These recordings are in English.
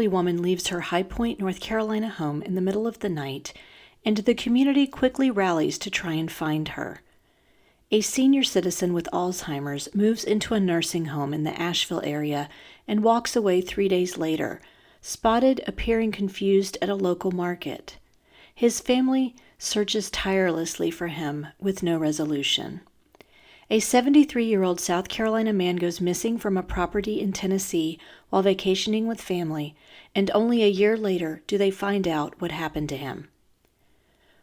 A woman leaves her High Point, North Carolina home in the middle of the night, and the community quickly rallies to try and find her. A senior citizen with Alzheimer's moves into a nursing home in the Asheville area and walks away 3 days later, spotted appearing confused at a local market. His family searches tirelessly for him with no resolution. A 73-year-old South Carolina man goes missing from a property in Tennessee while vacationing with family, and only a year later do they find out what happened to him.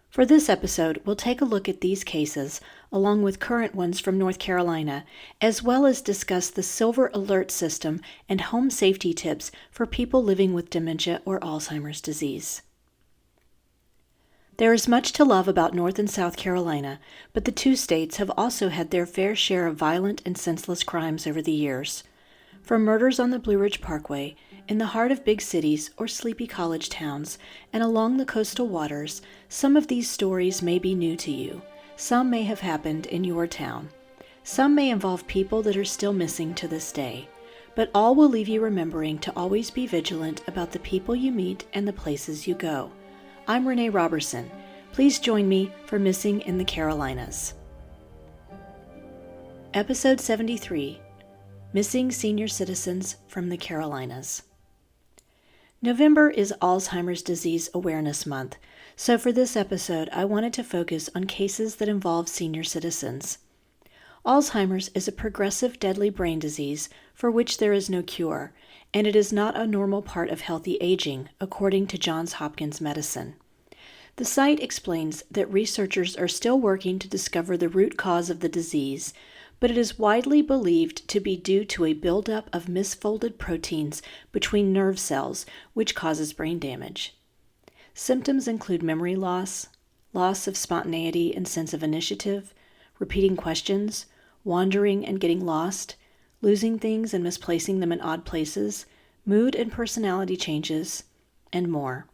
For this episode, we'll take a look at these cases, along with current ones from North Carolina, as well as discuss the Silver Alert system and home safety tips for people living with dementia or Alzheimer's disease. There is much to love about North and South Carolina, but the two states have also had their fair share of violent and senseless crimes over the years. From murders on the Blue Ridge Parkway, in the heart of big cities or sleepy college towns, and along the coastal waters, some of these stories may be new to you. Some may have happened in your town. Some may involve people that are still missing to this day. But all will leave you remembering to always be vigilant about the people you meet and the places you go. I'm Renee Robertson. Please join me for Missing in the Carolinas. Episode 73, Missing Senior Citizens from the Carolinas. November is Alzheimer's Disease Awareness Month, so for this episode I wanted to focus on cases that involve senior citizens. Alzheimer's is a progressive deadly brain disease for which there is no cure, and it is not a normal part of healthy aging, according to Johns Hopkins Medicine. The site explains that researchers are still working to discover the root cause of the disease, but it is widely believed to be due to a buildup of misfolded proteins between nerve cells, which causes brain damage. Symptoms include memory loss, loss of spontaneity and sense of initiative, repeating questions, wandering and getting lost, losing things and misplacing them in odd places, mood and personality changes, and more.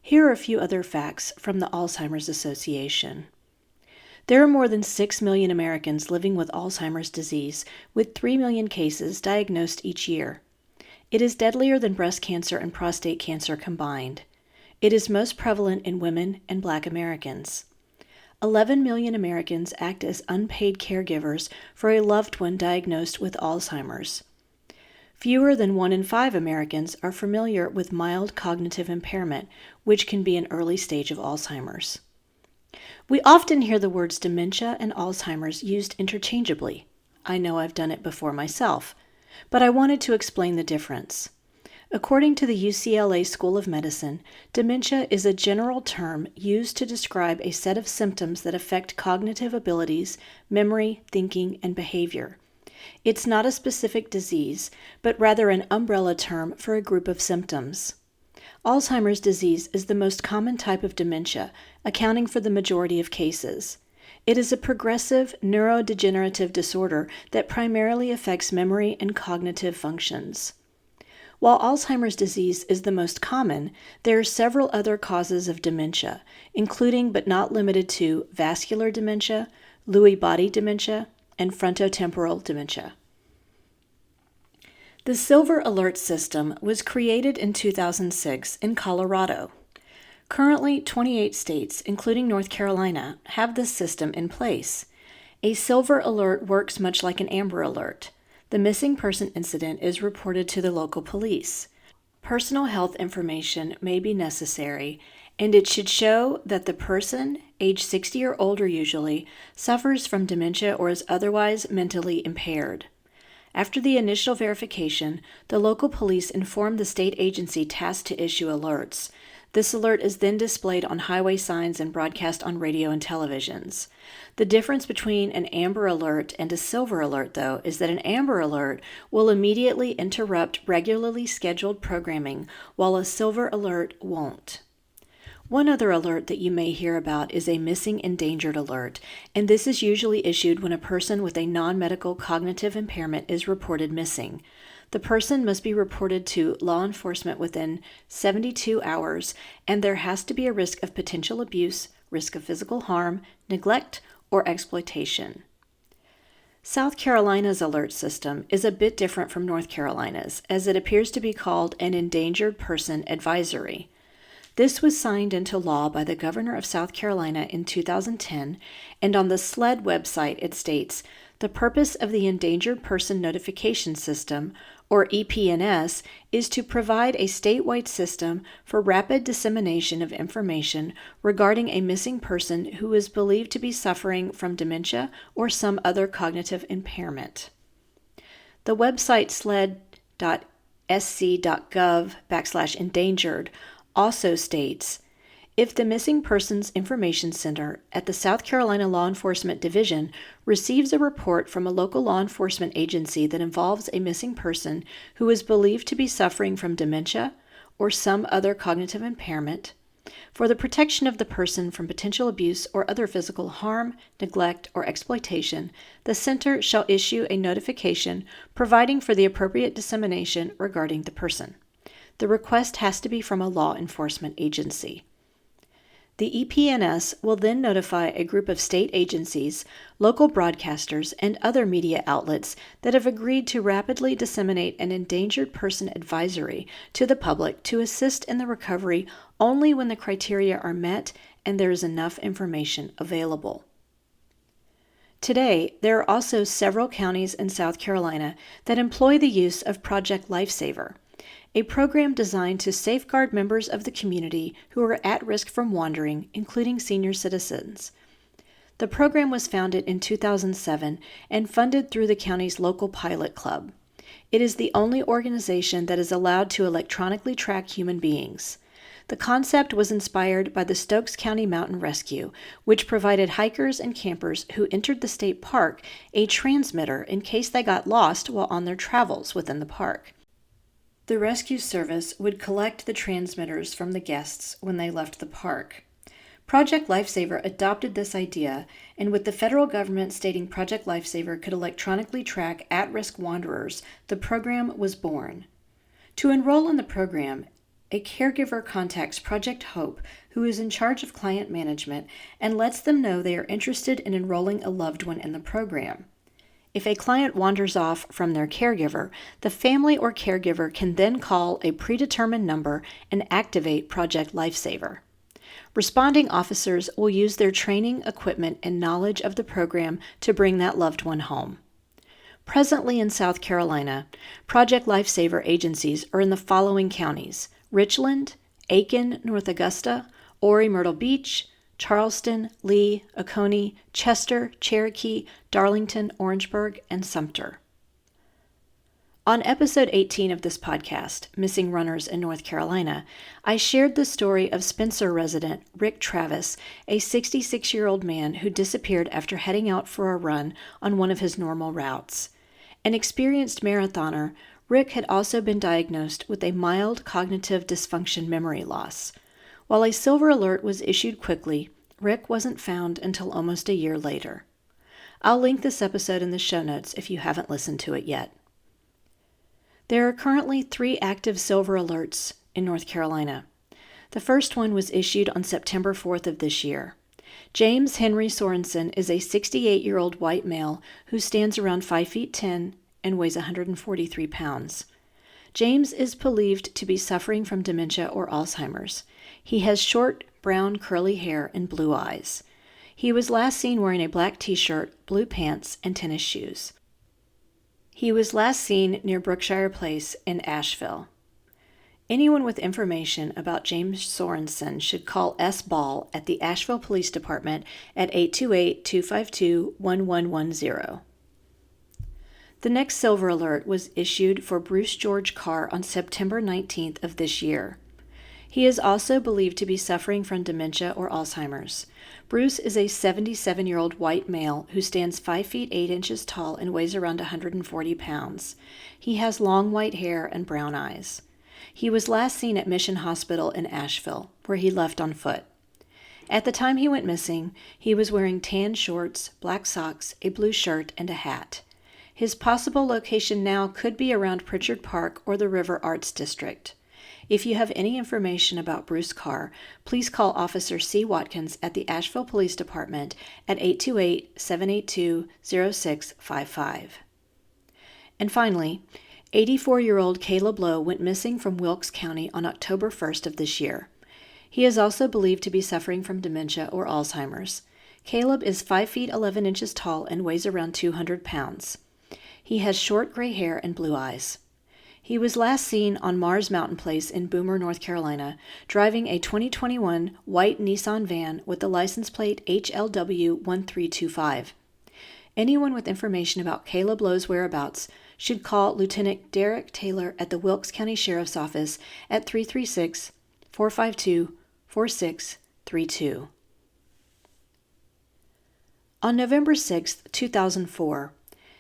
Here are a few other facts from the Alzheimer's Association. There are more than 6 million Americans living with Alzheimer's disease, with 3 million cases diagnosed each year. It is deadlier than breast cancer and prostate cancer combined. It is most prevalent in women and Black Americans. 11 million Americans act as unpaid caregivers for a loved one diagnosed with Alzheimer's. Fewer than 1 in 5 Americans are familiar with mild cognitive impairment, which can be an early stage of Alzheimer's. We often hear the words dementia and Alzheimer's used interchangeably. I know I've done it before myself, but I wanted to explain the difference. According to the UCLA School of Medicine, dementia is a general term used to describe a set of symptoms that affect cognitive abilities, memory, thinking, and behavior. It's not a specific disease, but rather an umbrella term for a group of symptoms. Alzheimer's disease is the most common type of dementia, accounting for the majority of cases. It is a progressive neurodegenerative disorder that primarily affects memory and cognitive functions. While Alzheimer's disease is the most common, there are several other causes of dementia, including but not limited to vascular dementia, Lewy body dementia, and frontotemporal dementia. The Silver Alert system was created in 2006 in Colorado. Currently, 28 states, including North Carolina, have this system in place. A Silver Alert works much like an Amber Alert. The missing person incident is reported to the local police. Personal health information may be necessary, and it should show that the person, age 60 or older usually, suffers from dementia or is otherwise mentally impaired. After the initial verification, the local police inform the state agency tasked to issue alerts. This alert is then displayed on highway signs and broadcast on radio and televisions. The difference between an Amber Alert and a Silver Alert, though, is that an Amber Alert will immediately interrupt regularly scheduled programming, while a Silver Alert won't. One other alert that you may hear about is a Missing Endangered Alert, and this is usually issued when a person with a non-medical cognitive impairment is reported missing. The person must be reported to law enforcement within 72 hours, and there has to be a risk of potential abuse, risk of physical harm, neglect, or exploitation. South Carolina's alert system is a bit different from North Carolina's, as it appears to be called an Endangered Person Advisory. This was signed into law by the governor of South Carolina in 2010, and on the SLED website it states, "The purpose of the Endangered Person Notification System, or EPNS, is to provide a statewide system for rapid dissemination of information regarding a missing person who is believed to be suffering from dementia or some other cognitive impairment." The website sled.sc.gov/endangered also states, "If the Missing Persons Information Center at the South Carolina Law Enforcement Division receives a report from a local law enforcement agency that involves a missing person who is believed to be suffering from dementia or some other cognitive impairment, for the protection of the person from potential abuse or other physical harm, neglect, or exploitation, the center shall issue a notification providing for the appropriate dissemination regarding the person. The request has to be from a law enforcement agency." The EPNS will then notify a group of state agencies, local broadcasters, and other media outlets that have agreed to rapidly disseminate an endangered person advisory to the public to assist in the recovery only when the criteria are met and there is enough information available. Today, there are also several counties in South Carolina that employ the use of Project Lifesaver, a program designed to safeguard members of the community who are at risk from wandering, including senior citizens. The program was founded in 2007 and funded through the county's local pilot club. It is the only organization that is allowed to electronically track human beings. The concept was inspired by the Stokes County Mountain Rescue, which provided hikers and campers who entered the state park a transmitter in case they got lost while on their travels within the park. The rescue service would collect the transmitters from the guests when they left the park. Project Lifesaver adopted this idea, and with the federal government stating Project Lifesaver could electronically track at-risk wanderers, the program was born. To enroll in the program, a caregiver contacts Project Hope, who is in charge of client management, and lets them know they are interested in enrolling a loved one in the program. If a client wanders off from their caregiver, the family or caregiver can then call a predetermined number and activate Project Lifesaver. Responding officers will use their training, equipment, and knowledge of the program to bring that loved one home. Presently in South Carolina, Project Lifesaver agencies are in the following counties: Richland, Aiken, North Augusta, Horry, Myrtle Beach, Charleston, Lee, Oconee, Chester, Cherokee, Darlington, Orangeburg, and Sumter. On episode 18 of this podcast, Missing Runners in North Carolina, I shared the story of Spencer resident Rick Travis, a 66-year-old man who disappeared after heading out for a run on one of his normal routes. An experienced marathoner, Rick had also been diagnosed with a mild cognitive dysfunction memory loss. While a silver alert was issued quickly, Rick wasn't found until almost a year later. I'll link this episode in the show notes if you haven't listened to it yet. There are currently 3 active silver alerts in North Carolina. The first one was issued on September 4th of this year. James Henry Sorensen is a 68-year-old white male who stands around 5 feet 10 and weighs 143 pounds. James is believed to be suffering from dementia or Alzheimer's. He has short, brown, curly hair and blue eyes. He was last seen wearing a black t-shirt, blue pants, and tennis shoes. He was last seen near Brookshire Place in Asheville. Anyone with information about James Sorensen should call S. Ball at the Asheville Police Department at 828-252-1110. The next silver alert was issued for Bruce George Carr on September 19th of this year. He is also believed to be suffering from dementia or Alzheimer's. Bruce is a 77-year-old white male who stands 5 feet 8 inches tall and weighs around 140 pounds. He has long white hair and brown eyes. He was last seen at Mission Hospital in Asheville, where he left on foot. At the time he went missing, he was wearing tan shorts, black socks, a blue shirt, and a hat. His possible location now could be around Pritchard Park or the River Arts District. If you have any information about Bruce Carr, please call Officer C. Watkins at the Asheville Police Department at 828-782-0655. And finally, 84-year-old Caleb Lowe went missing from Wilkes County on October 1st of this year. He is also believed to be suffering from dementia or Alzheimer's. Caleb is 5 feet 11 inches tall and weighs around 200 pounds. He has short gray hair and blue eyes. He was last seen on Mars Mountain Place in Boomer, North Carolina, driving a 2021 white Nissan van with the license plate HLW1325. Anyone with information about Caleb Lowe's whereabouts should call Lieutenant Derek Taylor at the Wilkes County Sheriff's Office at 336-452-4632. On November 6, 2004,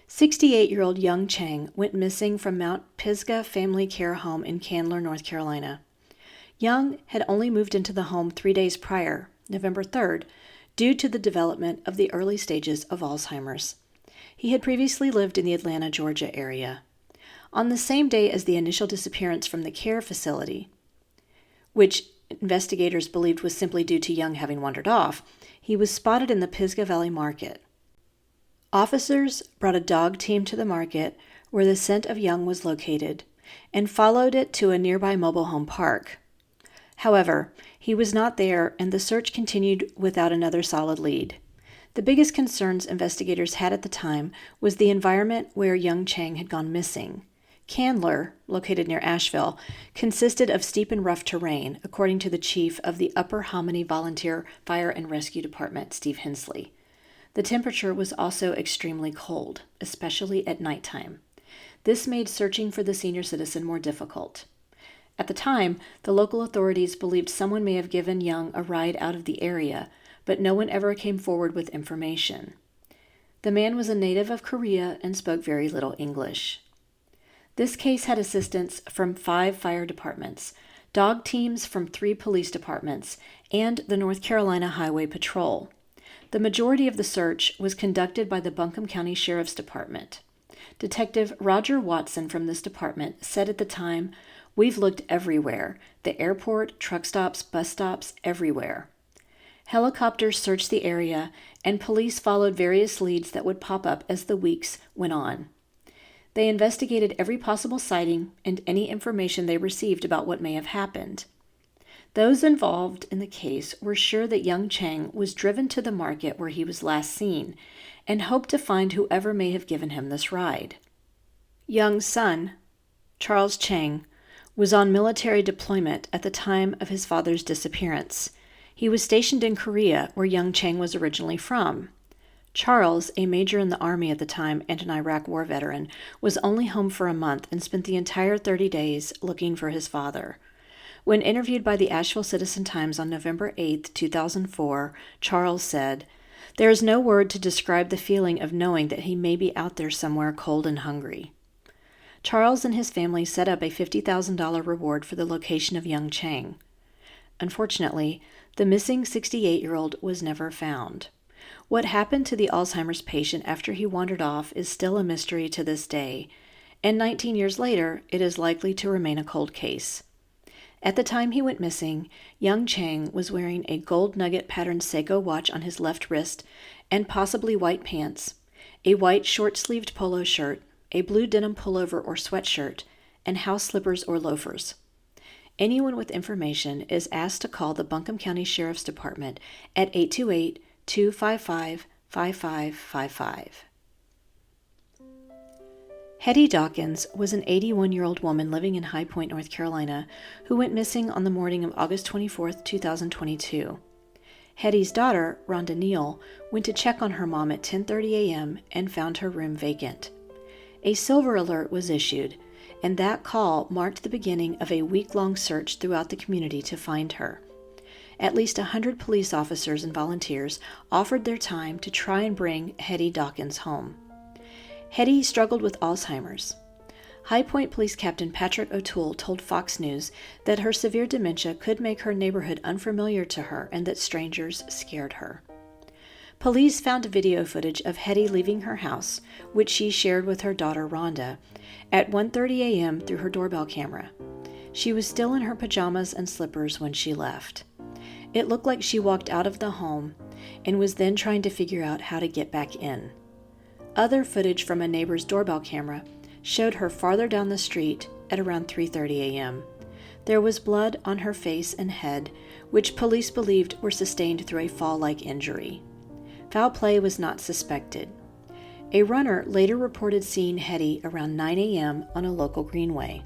68-year-old young Chang went missing from Mount Pisgah Family Care Home in Candler, North Carolina. Young had only moved into the home 3 days prior, November 3rd, due to the development of the early stages of Alzheimer's. He had previously lived in the Atlanta, Georgia area. On the same day as the initial disappearance from the care facility, which investigators believed was simply due to Young having wandered off, he was spotted in the Pisgah Valley Market. Officers brought a dog team to the market where the scent of Young was located and followed it to a nearby mobile home park. However, he was not there and the search continued without another solid lead. The biggest concerns investigators had at the time was the environment where young Chang had gone missing. Candler, located near Asheville, consisted of steep and rough terrain, according to the chief of the Upper Hominy Volunteer Fire and Rescue Department, Steve Hensley. The temperature was also extremely cold, especially at nighttime. This made searching for the senior citizen more difficult. At the time, the local authorities believed someone may have given Young a ride out of the area, but no one ever came forward with information. The man was a native of Korea and spoke very little English. This case had assistance from 5 fire departments, dog teams from 3 police departments, and the North Carolina Highway Patrol. The majority of the search was conducted by the Buncombe County Sheriff's Department. Detective Roger Watson from this department said at the time, "We've looked everywhere, the airport, truck stops, bus stops, everywhere." Helicopters searched the area, and police followed various leads that would pop up as the weeks went on. They investigated every possible sighting and any information they received about what may have happened. Those involved in the case were sure that young Chang was driven to the market where he was last seen and hoped to find whoever may have given him this ride. Young's son, Charles Chang, was on military deployment at the time of his father's disappearance. He was stationed in Korea, where young Chang was originally from. Charles, a major in the Army at the time and an Iraq War veteran, was only home for a month and spent the entire 30 days looking for his father. When interviewed by the Asheville Citizen-Times on November 8, 2004, Charles said, "There is no word to describe the feeling of knowing that he may be out there somewhere cold and hungry." Charles and his family set up a $50,000 reward for the location of young Chang. Unfortunately, the missing 68-year-old was never found. What happened to the Alzheimer's patient after he wandered off is still a mystery to this day, and 19 years later, it is likely to remain a cold case. At the time he went missing, young Chang was wearing a gold nugget-patterned Seiko watch on his left wrist and possibly white pants, a white short-sleeved polo shirt, a blue denim pullover or sweatshirt, and house slippers or loafers. Anyone with information is asked to call the Buncombe County Sheriff's Department at 828-255-5555. Heddie Dawkins was an 81-year-old woman living in High Point, North Carolina, who went missing on the morning of August 24, 2022. Heddie's daughter, Rhonda Neal, went to check on her mom at 10:30 a.m. and found her room vacant. A silver alert was issued, and that call marked the beginning of a week-long search throughout the community to find her. At least 100 police officers and volunteers offered their time to try and bring Heddie Dawkins home. Heddie struggled with Alzheimer's. High Point Police Captain Patrick O'Toole told Fox News that her severe dementia could make her neighborhood unfamiliar to her and that strangers scared her. Police found video footage of Heddie leaving her house, which she shared with her daughter Rhonda, at 1:30 a.m. through her doorbell camera. She was still in her pajamas and slippers when she left. It looked like she walked out of the home and was then trying to figure out how to get back in. Other footage from a neighbor's doorbell camera showed her farther down the street at around 3:30 a.m. There was blood on her face and head, which police believed were sustained through a fall-like injury. Foul play was not suspected. A runner later reported seeing Heddie around 9 a.m. on a local greenway.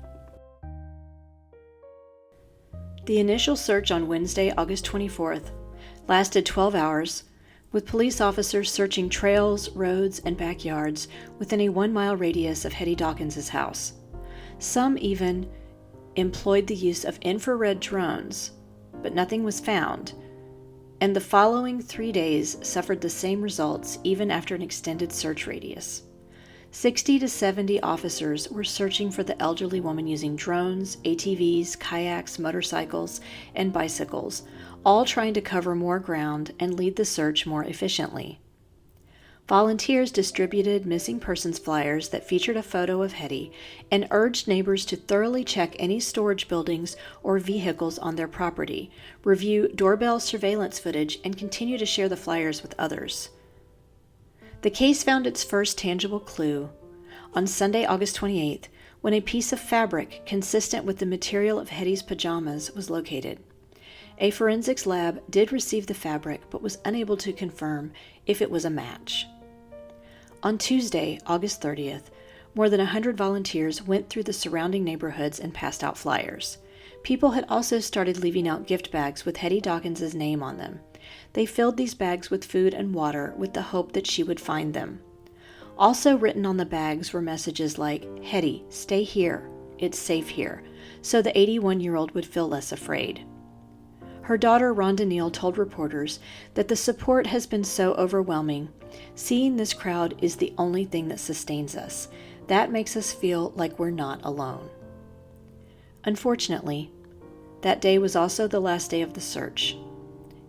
The initial search on Wednesday, August 24th, lasted 12 hours, with police officers searching trails, roads, and backyards within a 1-mile radius of Heddie Dawkins' house. Some even employed the use of infrared drones, but nothing was found, and the following 3 days suffered the same results even after an extended search radius. 60 to 70 officers were searching for the elderly woman using drones, ATVs, kayaks, motorcycles, and bicycles, all trying to cover more ground and lead the search more efficiently. Volunteers distributed missing persons flyers that featured a photo of Heddie and urged neighbors to thoroughly check any storage buildings or vehicles on their property, review doorbell surveillance footage, and continue to share the flyers with others. The case found its first tangible clue on Sunday, August 28th, when a piece of fabric consistent with the material of Heddie's pajamas was located. A forensics lab did receive the fabric but was unable to confirm if it was a match. On Tuesday, August 30th, more than 100 volunteers went through the surrounding neighborhoods and passed out flyers. People had also started leaving out gift bags with Heddie Dawkins' name on them. They filled these bags with food and water with the hope that she would find them. Also written on the bags were messages like, "Heddie, stay here. It's safe here," so the 81-year-old would feel less afraid. Her daughter, Rhonda Neal, told reporters that the support has been so overwhelming. Seeing this crowd is the only thing that sustains us. That makes us feel like we're not alone. Unfortunately, that day was also the last day of the search,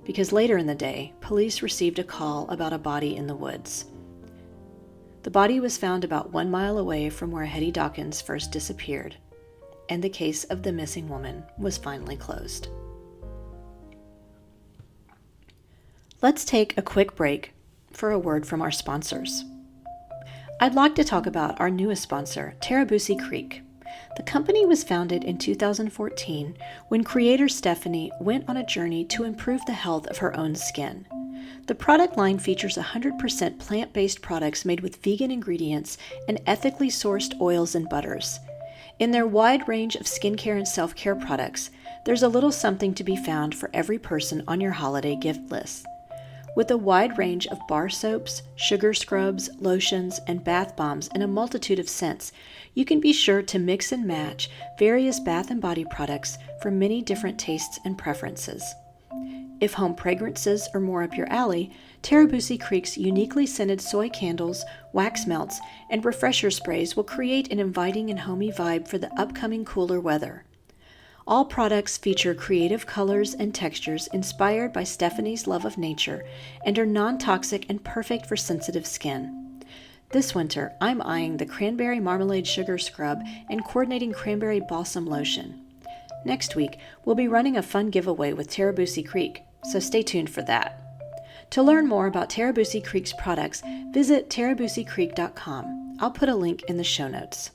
because later in the day, police received a call about a body in the woods. The body was found about 1 mile away from where Heddie Dawkins first disappeared, and the case of the missing woman was finally closed. Let's take a quick break for a word from our sponsors. I'd like to talk about our newest sponsor, Tarabusi Creek. The company was founded in 2014 when creator Stephanie went on a journey to improve the health of her own skin. The product line features 100% plant-based products made with vegan ingredients and ethically sourced oils and butters. In their wide range of skincare and self-care products, there's a little something to be found for every person on your holiday gift list. With a wide range of bar soaps, sugar scrubs, lotions, and bath bombs in a multitude of scents, you can be sure to mix and match various bath and body products for many different tastes and preferences. If home fragrances are more up your alley, Tarabusi Creek's uniquely scented soy candles, wax melts, and refresher sprays will create an inviting and homey vibe for the upcoming cooler weather. All products feature creative colors and textures inspired by Stephanie's love of nature and are non-toxic and perfect for sensitive skin. This winter, I'm eyeing the Cranberry Marmalade Sugar Scrub and Coordinating Cranberry Balsam Lotion. Next week, we'll be running a fun giveaway with Tarabusi Creek, so stay tuned for that. To learn more about Tarabusi Creek's products, visit tarabusicreek.com. I'll put a link in the show notes.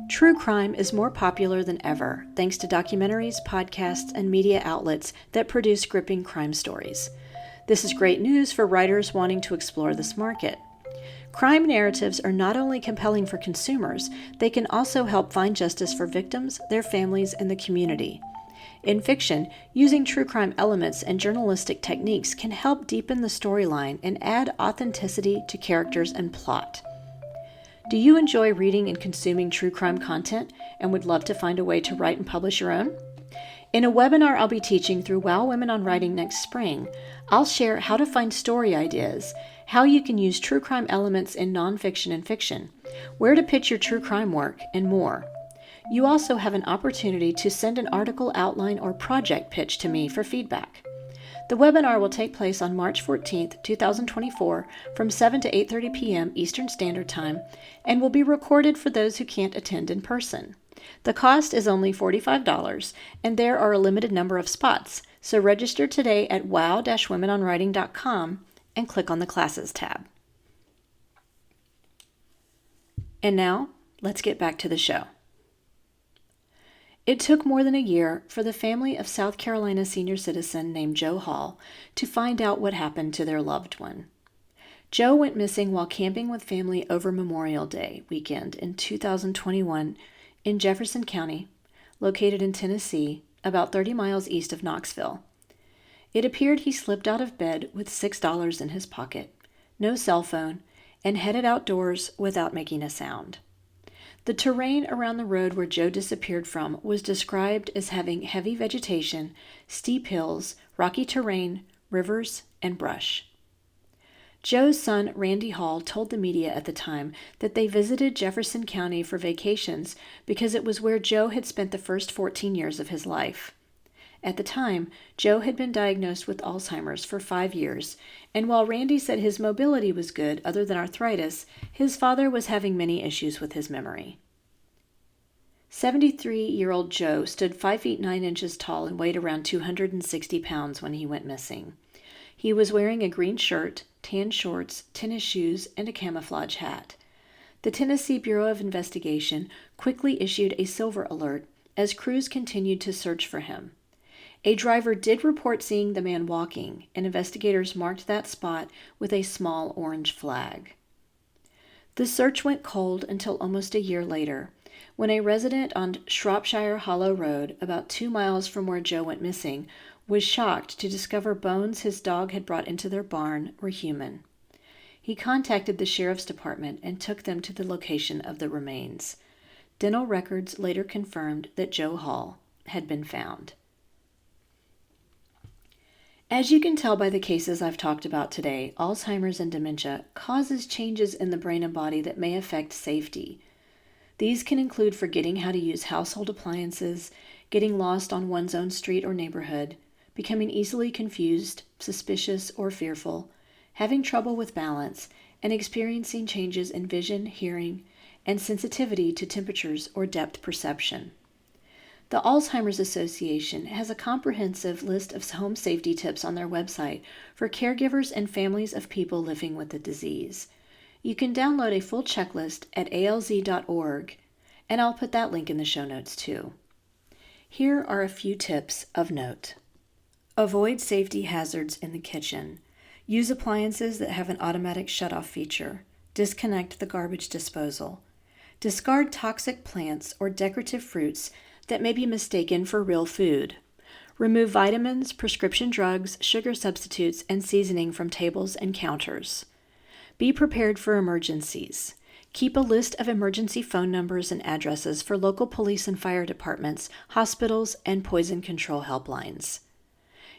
True crime is more popular than ever, thanks to documentaries, podcasts, and media outlets that produce gripping crime stories. This is great news for writers wanting to explore this market. Crime narratives are not only compelling for consumers, they can also help find justice for victims, their families, and the community. In fiction, using true crime elements and journalistic techniques can help deepen the storyline and add authenticity to characters and plot. Do you enjoy reading and consuming true crime content and would love to find a way to write and publish your own? In a webinar I'll be teaching through Wow Women on Writing next spring, I'll share how to find story ideas, how you can use true crime elements in nonfiction and fiction, where to pitch your true crime work, and more. You also have an opportunity to send an article outline or project pitch to me for feedback. The webinar will take place on March 14th, 2024 from 7 to 8:30 p.m. Eastern Standard Time and will be recorded for those who can't attend in person. The cost is only $45, and there are a limited number of spots, so register today at wow-womenonwriting.com and click on the Classes tab. And now, let's get back to the show. It took more than a year for the family of South Carolina senior citizen named Joe Hall to find out what happened to their loved one. Joe went missing while camping with family over Memorial Day weekend in 2021 in Jefferson County, located in Tennessee, about 30 miles east of Knoxville. It appeared he slipped out of bed with $6 in his pocket, no cell phone, and headed outdoors without making a sound. The terrain around the road where Joe disappeared from was described as having heavy vegetation, steep hills, rocky terrain, rivers, and brush. Joe's son, Randy Hall, told the media at the time that they visited Jefferson County for vacations because it was where Joe had spent the first 14 years of his life. At the time, Joe had been diagnosed with Alzheimer's for 5 years, and while Randy said his mobility was good other than arthritis, his father was having many issues with his memory. 73-year-old Joe stood 5 feet 9 inches tall and weighed around 260 pounds when he went missing. He was wearing a green shirt, tan shorts, tennis shoes, and a camouflage hat. The Tennessee Bureau of Investigation quickly issued a silver alert as crews continued to search for him. A driver did report seeing the man walking, and investigators marked that spot with a small orange flag. The search went cold until almost a year later, when a resident on Shropshire Hollow Road, about 2 miles from where Joe went missing, was shocked to discover bones his dog had brought into their barn were human. He contacted the sheriff's department and took them to the location of the remains. Dental records later confirmed that Joe Hall had been found. As you can tell by the cases I've talked about today, Alzheimer's and dementia causes changes in the brain and body that may affect safety. These can include forgetting how to use household appliances, getting lost on one's own street or neighborhood, becoming easily confused, suspicious, or fearful, having trouble with balance, and experiencing changes in vision, hearing, and sensitivity to temperatures or depth perception. The Alzheimer's Association has a comprehensive list of home safety tips on their website for caregivers and families of people living with the disease. You can download a full checklist at alz.org, and I'll put that link in the show notes too. Here are a few tips of note. Avoid safety hazards in the kitchen. Use appliances that have an automatic shutoff feature. Disconnect the garbage disposal. Discard toxic plants or decorative fruits that may be mistaken for real food. Remove vitamins, prescription drugs, sugar substitutes, and seasoning from tables and counters. Be prepared for emergencies. Keep a list of emergency phone numbers and addresses for local police and fire departments, hospitals, and poison control helplines.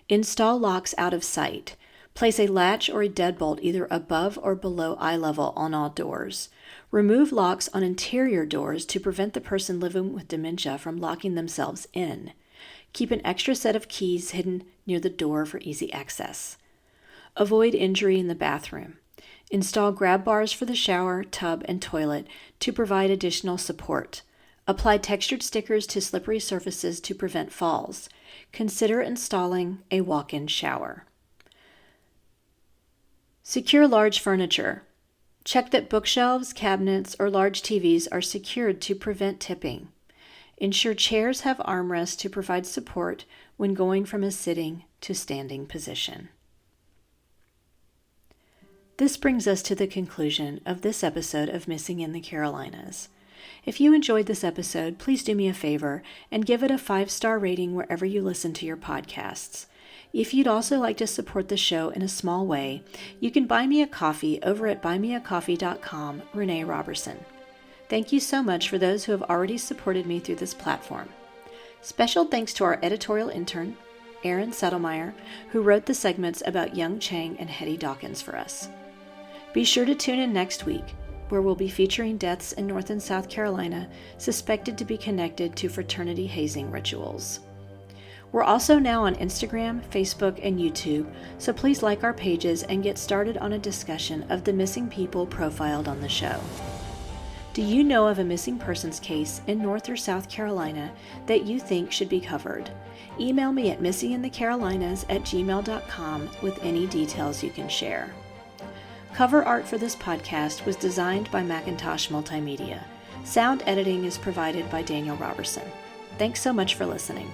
Install locks out of sight. Place a latch or a deadbolt either above or below eye level on all doors. Remove locks on interior doors to prevent the person living with dementia from locking themselves in. Keep an extra set of keys hidden near the door for easy access. Avoid injury in the bathroom. Install grab bars for the shower, tub, and toilet to provide additional support. Apply textured stickers to slippery surfaces to prevent falls. Consider installing a walk-in shower. Secure large furniture. Check that bookshelves, cabinets, or large TVs are secured to prevent tipping. Ensure chairs have armrests to provide support when going from a sitting to standing position. This brings us to the conclusion of this episode of Missing in the Carolinas. If you enjoyed this episode, please do me a favor and give it a 5-star rating wherever you listen to your podcasts. If you'd also like to support the show in a small way, you can buy me a coffee over at buymeacoffee.com, Renee Robertson. Thank you so much for those who have already supported me through this platform. Special thanks to our editorial intern, Aaron Settlemeyer, who wrote the segments about young Chang and Heddie Dawkins for us. Be sure to tune in next week, where we'll be featuring deaths in North and South Carolina suspected to be connected to fraternity hazing rituals. We're also now on Instagram, Facebook, and YouTube, so please like our pages and get started on a discussion of the missing people profiled on the show. Do you know of a missing persons case in North or South Carolina that you think should be covered? Email me at missinginthecarolinas@gmail.com with any details you can share. Cover art for this podcast was designed by Macintosh Multimedia. Sound editing is provided by Daniel Robertson. Thanks so much for listening.